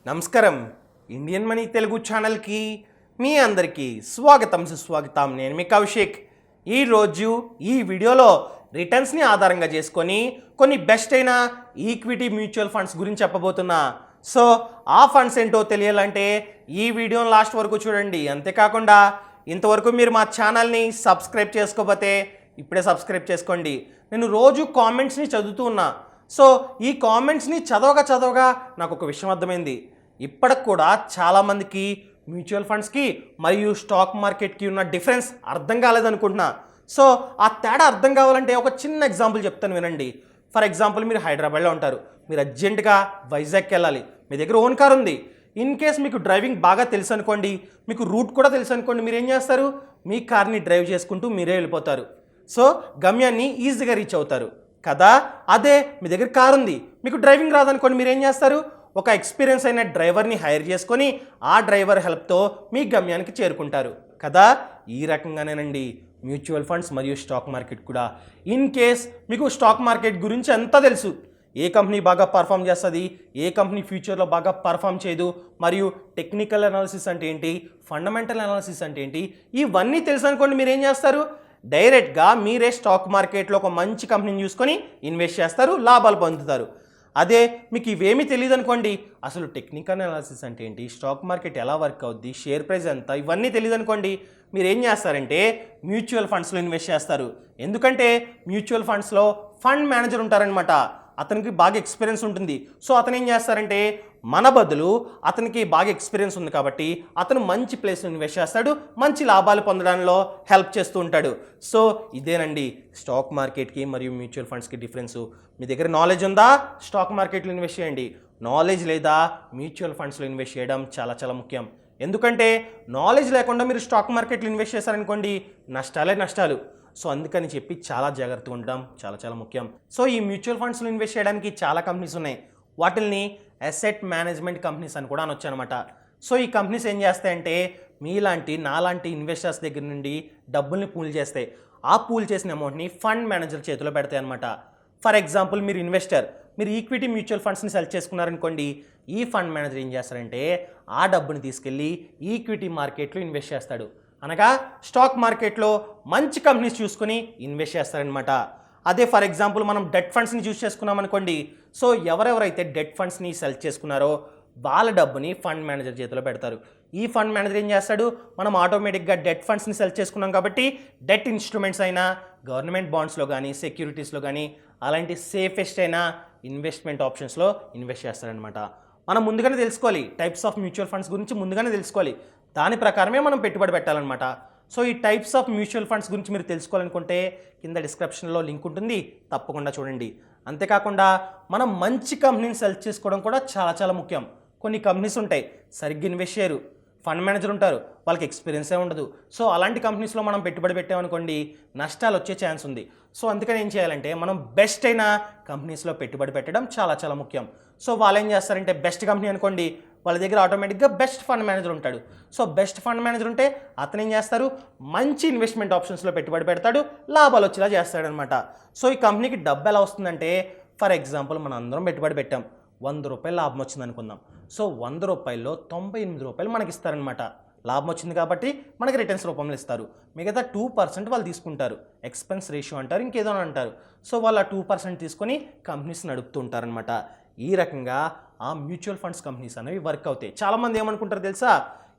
నమస్కారం. Indian money Telugu ఛానల్కి మీ అందరికీ స్వాగతం సుస్వాగతం. నేను మీ కౌశిక్. ఈరోజు ఈ వీడియోలో రిటర్న్స్ని ఆధారంగా చేసుకొని కొన్ని బెస్ట్ అయిన ఈక్విటీ మ్యూచువల్ ఫండ్స్ గురించి చెప్పబోతున్నా. సో ఆ ఫండ్స్ ఏంటో తెలియాలంటే ఈ వీడియోని లాస్ట్ వరకు చూడండి. అంతేకాకుండా ఇంతవరకు మీరు మా ఛానల్ని సబ్స్క్రైబ్ చేసుకోకపోతే ఇప్పుడే సబ్స్క్రైబ్ చేసుకోండి. నేను రోజు కామెంట్స్ని చదువుతూ ఉన్నా. సో ఈ కామెంట్స్ని చదవగా నాకు ఒక విషయం అర్థమైంది. ఇప్పటికి కూడా చాలామందికి మ్యూచువల్ ఫండ్స్కి మరియు స్టాక్ మార్కెట్కి ఉన్న డిఫరెన్స్ అర్థం కాలేదనుకుంటున్నా. సో ఆ తేడా అర్థం కావాలంటే ఒక చిన్న ఎగ్జాంపుల్ చెప్తాను వినండి. ఫర్ ఎగ్జాంపుల్ మీరు హైదరాబాద్లో ఉంటారు. మీరు అర్జెంటుగా వైజాగ్కి వెళ్ళాలి. మీ దగ్గర ఓన్ కార్ ఉంది. ఇన్ కేస్ మీకు డ్రైవింగ్ బాగా తెలుసు అనుకోండి, మీకు రూట్ కూడా తెలుసు అనుకోండి, మీరు ఏం చేస్తారు? మీ కార్ని డ్రైవ్ చేసుకుంటూ మీరే వెళ్ళిపోతారు. సో గమ్యాన్ని ఈజీగా రీచ్ అవుతారు కదా. అదే మీ దగ్గర కారు ఉంది, మీకు డ్రైవింగ్ రాదనుకోండి, మీరు ఏం చేస్తారు? ఒక ఎక్స్పీరియన్స్ అయిన డ్రైవర్ని హైర్ చేసుకొని ఆ డ్రైవర్ హెల్ప్తో మీ గమ్యానికి చేరుకుంటారు కదా. ఈ రకంగానేనండి మ్యూచువల్ ఫండ్స్ మరియు స్టాక్ మార్కెట్ కూడా. ఇన్ కేస్ మీకు స్టాక్ మార్కెట్ గురించి అంతా తెలుసు, ఏ కంపెనీ బాగా పర్ఫామ్ చేస్తుంది, ఏ కంపెనీ ఫ్యూచర్లో బాగా పర్ఫామ్ చేయదు, మరియు టెక్నికల్ అనాలిసిస్ అంటే ఏంటి, ఫండమెంటల్ అనాలిసిస్ అంటే ఏంటి, ఇవన్నీ తెలుసు అనుకోండి, మీరు ఏం చేస్తారు? డైరెక్ట్గా మీరే స్టాక్ మార్కెట్లో ఒక మంచి కంపెనీని చూసుకొని ఇన్వెస్ట్ చేస్తారు, లాభాలు పొందుతారు. అదే మీకు ఇవేమీ తెలియదు అనుకోండి, అసలు టెక్నికల్ అనాలిసిస్ అంటే ఏంటి, స్టాక్ మార్కెట్ ఎలా వర్క్ అవుద్ది, షేర్ ప్రైస్ ఎంత, ఇవన్నీ తెలియదు అనుకోండి, మీరు ఏం చేస్తారంటే మ్యూచువల్ ఫండ్స్లో ఇన్వెస్ట్ చేస్తారు. ఎందుకంటే మ్యూచువల్ ఫండ్స్లో ఫండ్ మేనేజర్ ఉంటారనమాట. అతనికి బాగా ఎక్స్పీరియన్స్ ఉంటుంది. సో అతను ఏం చేస్తారంటే మన బదులు అతనికి బాగా ఎక్స్పీరియన్స్ ఉంది కాబట్టి అతను మంచి ప్లేస్లో ఇన్వెస్ట్ చేస్తాడు, మంచి లాభాలు పొందడంలో హెల్ప్ చేస్తూ ఉంటాడు. సో ఇదేనండి స్టాక్ మార్కెట్కి మరియు మ్యూచువల్ ఫండ్స్కి డిఫరెన్సు. మీ దగ్గర నాలెడ్జ్ ఉందా? స్టాక్ మార్కెట్లో ఇన్వెస్ట్ చేయండి. నాలెడ్జ్ లేదా? మ్యూచువల్ ఫండ్స్లో ఇన్వెస్ట్ చేయడం చాలా చాలా ముఖ్యం. ఎందుకంటే నాలెడ్జ్ లేకుండా మీరు స్టాక్ మార్కెట్లో ఇన్వెస్ట్ చేశారనుకోండి, నష్టాలు. సో అందుకని చెప్పి చాలా జాగ్రత్తగా ఉండడం చాలా చాలా ముఖ్యం. సో ఈ మ్యూచువల్ ఫండ్స్లో ఇన్వెస్ట్ చేయడానికి చాలా కంపెనీస్ ఉన్నాయి. వాటిల్ని అసెట్ మేనేజ్మెంట్ కంపెనీస్ అని కూడా అనొచ్చు అనమాట. సో ఈ కంపెనీస్ ఏం చేస్తాయంటే నాలాంటి ఇన్వెస్టర్స్ దగ్గర నుండి డబ్బుల్ని పూల్ చేస్తాయి. ఆ పూల్ చేసిన అమౌంట్ని ఫండ్ మేనేజర్ చేతిలో పెడతాయి అనమాట. ఫర్ ఎగ్జాంపుల్ మీరు ఇన్వెస్టర్, మీరు ఈక్విటీ మ్యూచువల్ ఫండ్స్ని సెలెక్ట్ చేసుకున్నారనుకోండి, ఈ ఫండ్ మేనేజర్ ఏం చేస్తారంటే ఆ డబ్బుని తీసుకెళ్ళి ఈక్విటీ మార్కెట్లో ఇన్వెస్ట్ చేస్తాడు. అనగా స్టాక్ మార్కెట్లో మంచి కంపెనీస్ చూసుకొని ఇన్వెస్ట్ చేస్తారనమాట. అదే ఫర్ ఎగ్జాంపుల్ మనం డెట్ ఫండ్స్ని చూస్ చేసుకున్నాం అనుకోండి, సో ఎవరెవరైతే డెట్ ఫండ్స్ని సెలెక్ట్ చేసుకున్నారో వాళ్ళ డబ్బుని ఫండ్ మేనేజర్ చేతిలో పెడతారు. ఈ ఫండ్ మేనేజర్ ఏం చేస్తాడు? మనం ఆటోమేటిక్గా డెట్ ఫండ్స్ని సెలెక్ట్ చేసుకున్నాం కాబట్టి డెట్ ఇన్స్ట్రుమెంట్స్ అయినా గవర్నమెంట్ బాండ్స్లో కానీ సెక్యూరిటీస్లో కానీ అలాంటి సేఫెస్ట్ అయిన ఇన్వెస్ట్మెంట్ ఆప్షన్స్లో ఇన్వెస్ట్ చేస్తారనమాట. మనం ముందుగానే తెలుసుకోవాలి, టైప్స్ ఆఫ్ మ్యూచువల్ ఫండ్స్ గురించి ముందుగానే తెలుసుకోవాలి. దాని ప్రకారమే మనం పెట్టుబడి పెట్టాలన్నమాట. సో ఈ టైప్స్ ఆఫ్ మ్యూచువల్ ఫండ్స్ గురించి మీరు తెలుసుకోవాలనుకుంటే కింద డిస్క్రిప్షన్లో లింక్ ఉంటుంది, తప్పకుండా చూడండి. అంతేకాకుండా మనం మంచి కంపెనీని సెలెక్ట్ చేసుకోవడం కూడా చాలా చాలా ముఖ్యం. కొన్ని కంపెనీస్ ఉంటాయి సరిగ్గా ఇన్వెస్ట్ చేయరు, ఫండ్ మేనేజర్ ఉంటారు, వాళ్ళకి ఎక్స్పీరియన్సే ఉండదు. సో అలాంటి కంపెనీస్లో మనం పెట్టుబడి పెట్టామనుకోండి, నష్టాలు వచ్చే ఛాన్స్ ఉంది. సో అందుకని ఏం చేయాలంటే మనం బెస్ట్ అయిన కంపెనీస్లో పెట్టుబడి పెట్టడం చాలా చాలా ముఖ్యం. సో వాళ్ళు ఏం చేస్తారంటే బెస్ట్ కంపెనీ అనుకోండి, వాళ్ళ దగ్గర ఆటోమేటిక్గా బెస్ట్ ఫండ్ మేనేజర్ ఉంటాడు. సో బెస్ట్ ఫండ్ మేనేజర్ ఉంటే అతను ఏం చేస్తారు? మంచి ఇన్వెస్ట్మెంట్ ఆప్షన్స్లో పెట్టుబడి పెడతాడు, లాభాలు వచ్చేలా చేస్తాడనమాట. సో ఈ కంపెనీకి డబ్బు ఎలా వస్తుందంటే, ఫర్ ఎగ్జాంపుల్ మనం అందరం పెట్టుబడి పెట్టాం, 100 రూపాయలు లాభం వచ్చింది అనుకుందాం. సో 100 రూపాయల్లో 98 రూపాయలు మనకి ఇస్తారనమాట. లాభం వచ్చింది కాబట్టి మనకి రిటర్న్స్ రూపంలో ఇస్తారు. మిగతా 2% వాళ్ళు తీసుకుంటారు. ఎక్స్పెన్స్ రేషియో అంటారు, ఇంకేదో అంటారు. సో వాళ్ళు ఆ 2% తీసుకొని కంపెనీస్ నడుపుతూ ఉంటారనమాట. ఈ రకంగా ఆ మ్యూచువల్ ఫండ్స్ కంపెనీస్ అనేవి వర్క్ అవుతాయి. చాలామంది ఏమనుకుంటారు తెలుసా?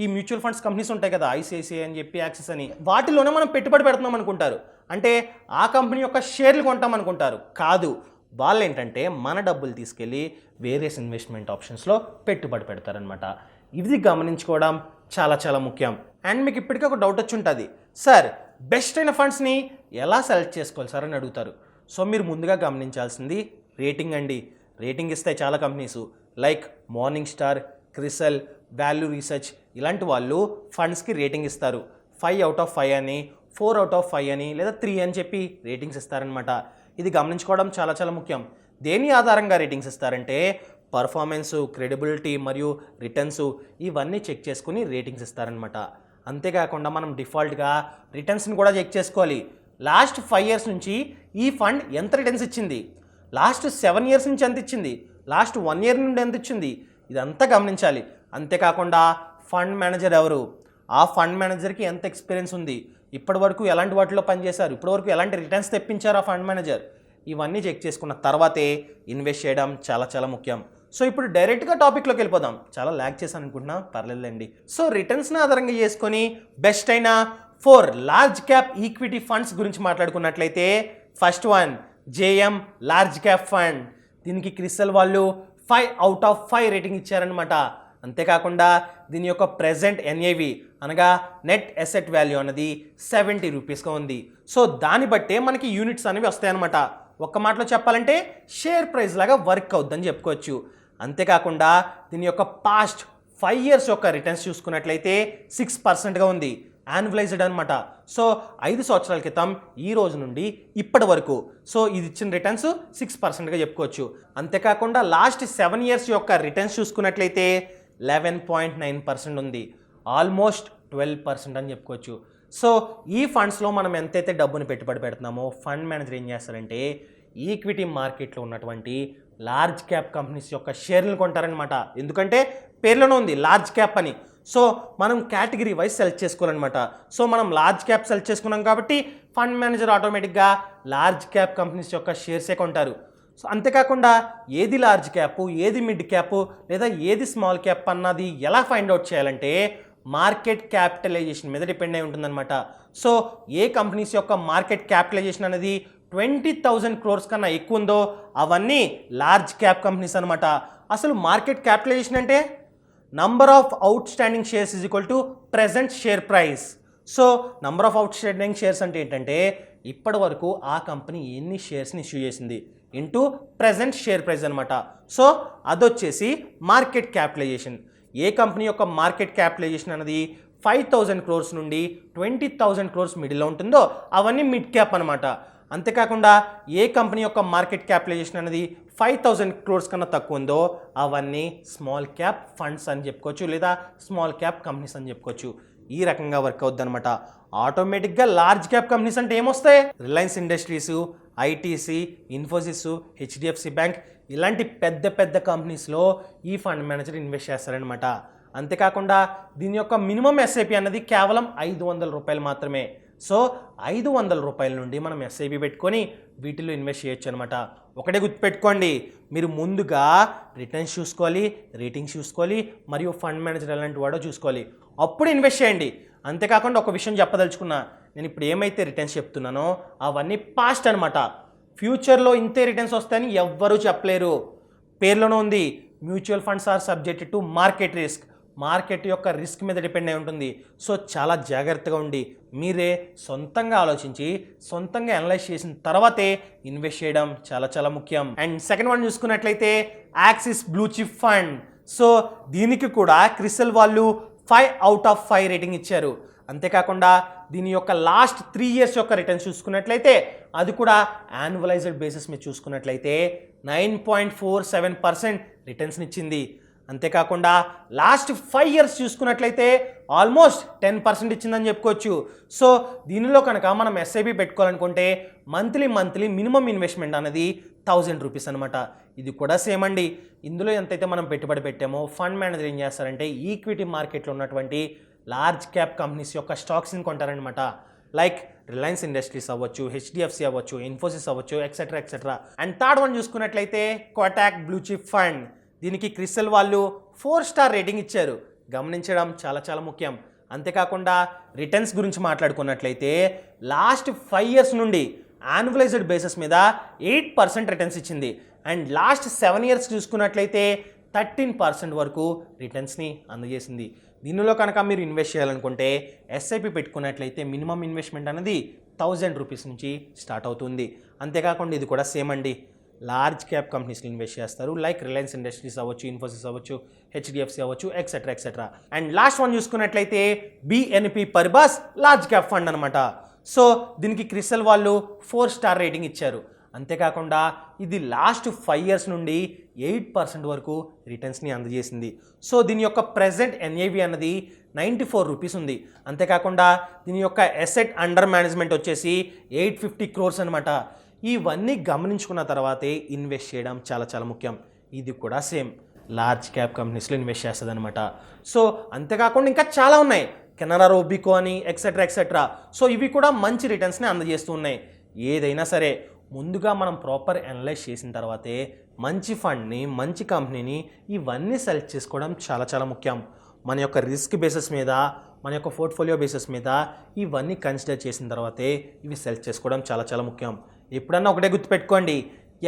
ఈ మ్యూచువల్ ఫండ్స్ కంపెనీస్ ఉంటాయి కదా, ఐసిఐసిఐ అని చెప్పి, యాక్సిస్ అని, వాటిలోనే మనం పెట్టుబడి పెడుతున్నాం అనుకుంటారు. అంటే ఆ కంపెనీ యొక్క షేర్లు కొంటాం అనుకుంటారు. కాదు, వాళ్ళు ఏంటంటే మన డబ్బులు తీసుకెళ్ళి వేరియస్ ఇన్వెస్ట్మెంట్ ఆప్షన్స్లో పెట్టుబడి పెడతారనమాట. ఇది గమనించుకోవడం చాలా చాలా ముఖ్యం. అండ్ మీకు ఇప్పటికీ ఒక డౌట్ వచ్చి ఉంటుంది, సార్ బెస్ట్ అయిన ఫండ్స్ని ఎలా సెలెక్ట్ చేసుకోవాలి సార్ అని అడుగుతారు. సో మీరు ముందుగా గమనించాల్సింది రేటింగ్ అండి. రేటింగ్ ఇస్తాయి చాలా companies, like Morningstar, CRISIL, value research, ఇలాంటి వాళ్ళు ఫండ్స్కి రేటింగ్ ఇస్తారు. 5/5 అని, 4/5 అని, లేదా 3 అని చెప్పి రేటింగ్స్ ఇస్తారనమాట. ఇది గమనించుకోవడం చాలా చాలా ముఖ్యం. దేని ఆధారంగా రేటింగ్స్ ఇస్తారంటే పర్ఫార్మెన్సు, క్రెడిబిలిటీ మరియు రిటర్న్స్, ఇవన్నీ చెక్ చేసుకుని రేటింగ్స్ ఇస్తారనమాట. అంతేకాకుండా మనం డిఫాల్ట్గా రిటర్న్స్ని కూడా చెక్ చేసుకోవాలి. లాస్ట్ 5 ఇయర్స్ నుంచి ఈ ఫండ్ ఎంత రిటర్న్స్ ఇచ్చింది, లాస్ట్ 7 ఇయర్స్ నుంచి ఎంత ఇచ్చింది, లాస్ట్ 1 ఇయర్ నుండి ఎంత ఇచ్చింది, ఇదంతా గమనించాలి. అంతేకాకుండా ఫండ్ మేనేజర్ ఎవరు, ఆ ఫండ్ మేనేజర్కి ఎంత ఎక్స్పీరియన్స్ ఉంది, ఇప్పటి వరకు ఎలాంటి వాటిలో పనిచేశారు, ఇప్పటివరకు ఎలాంటి రిటర్న్స్ తెప్పించారు ఆ ఫండ్ మేనేజర్, ఇవన్నీ చెక్ చేసుకున్న తర్వాతే ఇన్వెస్ట్ చేయడం చాలా చాలా ముఖ్యం. సో ఇప్పుడు డైరెక్ట్గా టాపిక్లోకి వెళ్ళిపోదాం. చాలా ల్యాగ్ చేశాను అనుకుంటున్నా, పర్లేదులేండి. సో రిటర్న్స్ని ఆధారంగా చేసుకొని బెస్ట్ అయిన 4 లార్జ్ క్యాప్ ఈక్విటీ ఫండ్స్ గురించి మాట్లాడుకున్నట్లయితే first one JM large cap fund. దీనికి క్రిస్టల్ వాళ్ళు 5/5 రేటింగ్ ఇచ్చారనమాట. అంతేకాకుండా దీని యొక్క ప్రెజెంట్ ఎన్ఏవి అనగా నెట్ అసెట్ వాల్యూ అన్నది 70 రూపీస్గా ఉంది. సో దాన్ని బట్టే మనకి యూనిట్స్ అనేవి వస్తాయన్నమాట. ఒక్క మాటలో చెప్పాలంటే షేర్ ప్రైస్ లాగా వర్క్ అవుద్దని చెప్పుకోవచ్చు. అంతేకాకుండా దీని యొక్క పాస్ట్ 5 ఇయర్స్ యొక్క రిటర్న్స్ చూసుకున్నట్లయితే 6%గా ఉంది, యాన్యువలైజ్డ్ అనమాట. సో 5 సంవత్సరాల క్రితం ఈ రోజు నుండి ఇప్పటి వరకు సో ఇది ఇచ్చిన రిటర్న్స్ 6%గా చెప్పుకోవచ్చు. అంతేకాకుండా లాస్ట్ 7 ఇయర్స్ యొక్క రిటర్న్స్ చూసుకున్నట్లయితే 11.9% ఉంది, ఆల్మోస్ట్ 12% అని చెప్పుకోవచ్చు. సో ఈ ఫండ్స్లో మనం ఎంతైతే డబ్బుని పెట్టుబడి పెడుతున్నామో ఫండ్ మేనేజర్ ఏం చేస్తారంటే ఈక్విటీ మార్కెట్లో ఉన్నటువంటి లార్జ్ క్యాప్ కంపెనీస్ యొక్క షేర్లను కొంటారనమాట. ఎందుకంటే పేర్లోనే ఉంది లార్జ్ క్యాప్ అని. సో మనం కేటగిరీ వైజ్ సెలెక్ట్ చేసుకోవాలన్నమాట. సో మనం లార్జ్ క్యాప్ సెలెక్ట్ చేసుకున్నాం కాబట్టి ఫండ్ మేనేజర్ ఆటోమేటిక్గా లార్జ్ క్యాప్ కంపెనీస్ యొక్క షేర్సే కొంటారు. సో అంతేకాకుండా ఏది లార్జ్ క్యాప్, ఏది మిడ్ క్యాప్ లేదా ఏది స్మాల్ క్యాప్ అన్నది ఎలా ఫైండ్ అవుట్ చేయాలంటే మార్కెట్ క్యాపిటలైజేషన్ మీద డిపెండ్ అయి ఉంటుందన్నమాట. సో ఏ కంపెనీస్ యొక్క మార్కెట్ క్యాపిటలైజేషన్ అనేది 20,000 crores కన్నా ఎక్కువ ఉందో అవన్నీ లార్జ్ క్యాప్ కంపెనీస్ అనమాట. అసలు మార్కెట్ క్యాపిటలైజేషన్ అంటే number of outstanding shares is equal to present share price. So number of outstanding shares అంటే ఏంటంటే ఇప్పటి వరకు ఆ కంపెనీ ఎన్ని షేర్స్ని ఇష్యూ చేసింది ఇంటూ ప్రెజెంట్ షేర్ ప్రైస్ అనమాట. సో అదొచ్చేసి మార్కెట్ క్యాపిటలైజేషన్. ఏ కంపెనీ యొక్క మార్కెట్ క్యాపిటలైజేషన్ అనేది 5,000 crores నుండి 20,000 crores మిడిల్లో ఉంటుందో అవన్నీ మిడ్ క్యాప్ అనమాట. అంతేకాకుండా ఏ కంపెనీ యొక్క మార్కెట్ క్యాపిటలైజేషన్ అనేది 5,000 crores కన్నా తక్కువ ఉందో అవన్నీ స్మాల్ క్యాప్ ఫండ్స్ అని చెప్పుకోవచ్చు లేదా స్మాల్ క్యాప్ కంపెనీస్ అని చెప్పుకోవచ్చు. ఈ రకంగా వర్క్ అవుద్ది అనమాట. ఆటోమేటిక్గా లార్జ్ క్యాప్ కంపెనీస్ అంటే ఏమొస్తాయి, Reliance industries, ITC, Infosys, HDFC bank ఇలాంటి పెద్ద పెద్ద కంపెనీస్లో ఈ ఫండ్ మేనేజర్ ఇన్వెస్ట్ చేస్తారనమాట. అంతేకాకుండా దీని యొక్క మినిమం ఎస్ఐపి అన్నది కేవలం 500 రూపాయలు మాత్రమే. సో 500 రూపాయల నుండి మనం ఎస్ఐపి పెట్టుకొని వీటిలో ఇన్వెస్ట్ చేయొచ్చు అనమాట. ఒకటే గుర్తుపెట్టుకోండి, మీరు ముందుగా రిటర్న్స్ చూసుకోవాలి, రేటింగ్స్ చూసుకోవాలి, మరియు ఫండ్ మేనేజర్ ఎలాంటి వాడో చూసుకోవాలి, అప్పుడు ఇన్వెస్ట్ చేయండి. అంతేకాకుండా ఒక విషయం చెప్పదలుచుకున్నా, నేను ఇప్పుడు ఏమైతే రిటర్న్స్ చెప్తున్నానో అవన్నీ పాస్ట్ అనమాట. ఫ్యూచర్లో ఇంతే రిటర్న్స్ వస్తాయని ఎవ్వరూ చెప్పలేరు. పేర్లోనే ఉంది, mutual funds are subjected to market risk. Market యొక్క రిస్క్ మీద డిపెండ్ అయి ఉంటుంది. సో చాలా జాగ్రత్తగా ఉండి మీరే సొంతంగా ఆలోచించి సొంతంగా అనలైజ్ చేసిన తర్వాతే ఇన్వెస్ట్ చేయడం చాలా చాలా ముఖ్యం. అండ్ సెకండ్ వన్ చూసుకున్నట్లయితే axis blue chip fund. So దీనికి కూడా క్రిస్టల్ వాళ్ళు 5/5 రేటింగ్ ఇచ్చారు. అంతేకాకుండా దీని యొక్క లాస్ట్ 3 ఇయర్స్ యొక్క రిటర్న్స్ చూసుకున్నట్లయితే అది కూడా యాన్యువలైజ్డ్ బేసిస్ మీద చూసుకున్నట్లయితే 9.47% రిటర్న్స్ని ఇచ్చింది. అంతేకాకుండా లాస్ట్ 5 ఇయర్స్ చూసుకున్నట్లయితే ఆల్మోస్ట్ 10% ఇచ్చిందని చెప్పుకోవచ్చు. సో దీనిలో కనుక మనం ఎస్ఐపి పెట్టుకోవాలనుకుంటే మంత్లీ మినిమం ఇన్వెస్ట్మెంట్ అనేది 1000 రూపీస్ అనమాట. ఇది కూడా సేమ్ అండి. ఇందులో ఎంతైతే మనం పెట్టుబడి పెట్టామో ఫండ్ మేనేజర్ ఏం చేస్తారంటే ఈక్విటీ మార్కెట్లో ఉన్నటువంటి లార్జ్ క్యాప్ కంపెనీస్ యొక్క స్టాక్స్ని కొంటారనమాట. లైక్ రిలయన్స్ ఇండస్ట్రీస్ అవ్వచ్చు, హెచ్డిఎఫ్సి అవ్వచ్చు, ఇన్ఫోసిస్ అవ్వచ్చు, ఎక్సెట్రా. అండ్ థర్డ్ వన్ చూసుకున్నట్లయితే కోటాక్ బ్లూ చిప్ ఫండ్. దీనికి క్రిస్టల్ వాళ్ళు 4 స్టార్ రేటింగ్ ఇచ్చారు. గమనించడం చాలా చాలా ముఖ్యం. అంతేకాకుండా రిటర్న్స్ గురించి మాట్లాడుకున్నట్లయితే లాస్ట్ 5 ఇయర్స్ నుండి యాన్యువలైజ్డ్ బేసిస్ మీద 8% రిటర్న్స్ ఇచ్చింది. అండ్ లాస్ట్ 7 ఇయర్స్ చూసుకున్నట్లయితే 13% వరకు రిటర్న్స్ని అందజేసింది. దీనిలో కనుక మీరు ఇన్వెస్ట్ చేయాలనుకుంటే ఎస్ఐపి పెట్టుకున్నట్లయితే మినిమం ఇన్వెస్ట్మెంట్ అనేది 1000 రూపీస్ నుంచి స్టార్ట్ అవుతుంది. అంతేకాకుండా ఇది కూడా సేమ్ అండి, లార్జ్ క్యాప్ కంపెనీస్లో ఇన్వెస్ట్ చేస్తారు. లైక్ రిలయన్స్ ఇండస్ట్రీస్ అవ్వచ్చు, ఇన్ఫోసిస్ అవ్వచ్చు, హెచ్డిఎఫ్సి అవ్వచ్చు, ఎక్సెట్రా. అండ్ లాస్ట్ వన్ చూసుకున్నట్లయితే బిఎన్పి పర్బాస్ లార్జ్ క్యాప్ ఫండ్ అనమాట. సో దీనికి క్రిస్టల్ వాళ్ళు 4 స్టార్ రేటింగ్ ఇచ్చారు. అంతేకాకుండా ఇది లాస్ట్ 5 ఇయర్స్ నుండి 8% వరకు రిటర్న్స్ని అందజేసింది. సో దీని యొక్క ప్రెజెంట్ ఎన్ఏవి అన్నది 94 రూపీస్ ఉంది. అంతేకాకుండా దీని యొక్క అసెట్ అండర్ మేనేజ్మెంట్ వచ్చేసి 850 crores అనమాట. ఇవన్నీ గమనించుకున్న తర్వాతే ఇన్వెస్ట్ చేయడం చాలా చాలా ముఖ్యం. ఇది కూడా సేమ్. లార్జ్ క్యాప్ కంపెనీస్లో ఇన్వెస్ట్ చేస్తుంది అనమాట. సో అంతేకాకుండా ఇంకా చాలా ఉన్నాయి, కెనరా రోబికో అని ఎక్సెట్రా ఎక్సెట్రా. సో ఇవి కూడా మంచి రిటర్న్స్ని అందజేస్తూ ఉన్నాయి. ఏదైనా సరే ముందుగా మనం ప్రాపర్ అనలైజ్ చేసిన తర్వాతే మంచి ఫండ్ని, మంచి కంపెనీని ఇవన్నీ సెలెక్ట్ చేసుకోవడం చాలా చాలా ముఖ్యం. మన యొక్క రిస్క్ బేసిస్ మీద, మన యొక్క పోర్ట్ఫోలియో బేసిస్ మీద ఇవన్నీ కన్సిడర్ చేసిన తర్వాతే ఇవి సెలెక్ట్ చేసుకోవడం చాలా చాలా ముఖ్యం. ఎప్పుడన్నా ఒకటే గుర్తుపెట్టుకోండి,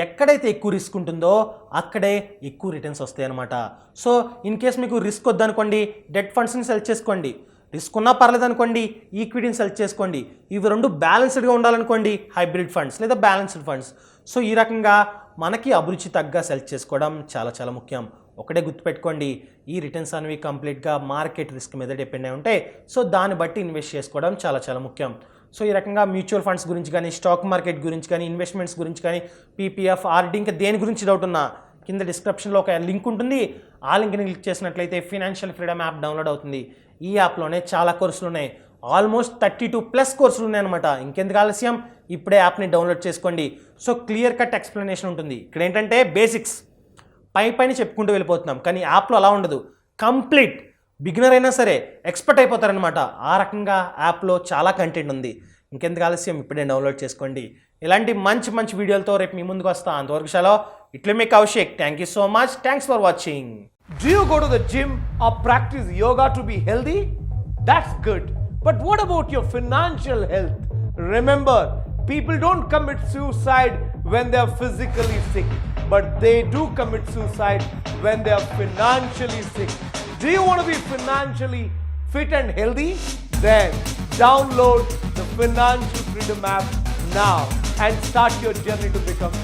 ఎక్కడైతే ఎక్కువ రిస్క్ ఉంటుందో అక్కడే ఎక్కువ రిటర్న్స్ వస్తాయి అన్నమాట. సో ఇన్ కేస్ మీకు రిస్క్ వద్దనుకోండి, డెట్ ఫండ్స్ని సెలెక్ట్ చేసుకోండి. రిస్క్ ఉన్నా పర్లేదు అనుకోండి, ఈక్విటీని సెలెక్ట్ చేసుకోండి. ఇవి రెండు బ్యాలెన్స్డ్గా ఉండాలనుకోండి, హైబ్రిడ్ ఫండ్స్ లేదా బ్యాలెన్స్డ్ ఫండ్స్. సో ఈ రకంగా మనకి అభిరుచి తగ్గ సెలెక్ట్ చేసుకోవడం చాలా చాలా ముఖ్యం. ఒకటే గుర్తుపెట్టుకోండి, ఈ రిటర్న్స్ అనేవి కంప్లీట్గా మార్కెట్ రిస్క్ మీద డిపెండ్ అయి ఉంటాయి. సో దాన్ని బట్టి ఇన్వెస్ట్ చేసుకోవడం చాలా చాలా ముఖ్యం. సో ఈ రకంగా మ్యూచువల్ ఫండ్స్ గురించి కానీ, స్టాక్ మార్కెట్ గురించి కానీ, ఇన్వెస్ట్మెంట్స్ గురించి కానీ, పీపీఎఫ్, ఆర్డీ, ఇంకా దేని గురించి డౌట్ ఉన్నా కింద డిస్క్రిప్షన్లో ఒక లింక్ ఉంటుంది. ఆ లింక్ని క్లిక్ చేసినట్లయితే ఫినాన్షియల్ ఫ్రీడమ్ యాప్ డౌన్లోడ్ అవుతుంది. ఈ యాప్లోనే చాలా కోర్సులు ఉన్నాయి, ఆల్మోస్ట్ 32+ కోర్సులు ఉన్నాయన్నమాట. ఇంకెందుకు ఆలస్యం, ఇప్పుడే యాప్ని డౌన్లోడ్ చేసుకోండి. సో క్లియర్ కట్ ఎక్స్ప్లెనేషన్ ఉంటుంది. ఇక్కడ ఏంటంటే బేసిక్స్ పైన చెప్పుకుంటూ వెళ్ళిపోతున్నాం, కానీ యాప్లో అలా ఉండదు. కంప్లీట్ బిగినర్ అయినా సరే ఎక్స్పర్ట్ అయిపోతారనమాట. ఆ రకంగా యాప్లో చాలా కంటెంట్ ఉంది. ఇంకెందుకు ఆలస్యం, ఇప్పుడే డౌన్లోడ్ చేసుకోండి. ఇలాంటి మంచి మంచి వీడియోలతో రేపు మీ ముందుకు వస్తా. అంతవరకు సెలవు. ఇట్లా మీ Kaushik. Thank you so much. Thanks for watching. Do you go to the gym or practice yoga to be healthy? That's good. But what about your financial health? Remember, people don't commit suicide when they are physically sick, but they do commit suicide when they are financially sick. Do you want to be financially fit and healthy? Then download the Financial Freedom app now and start your journey to become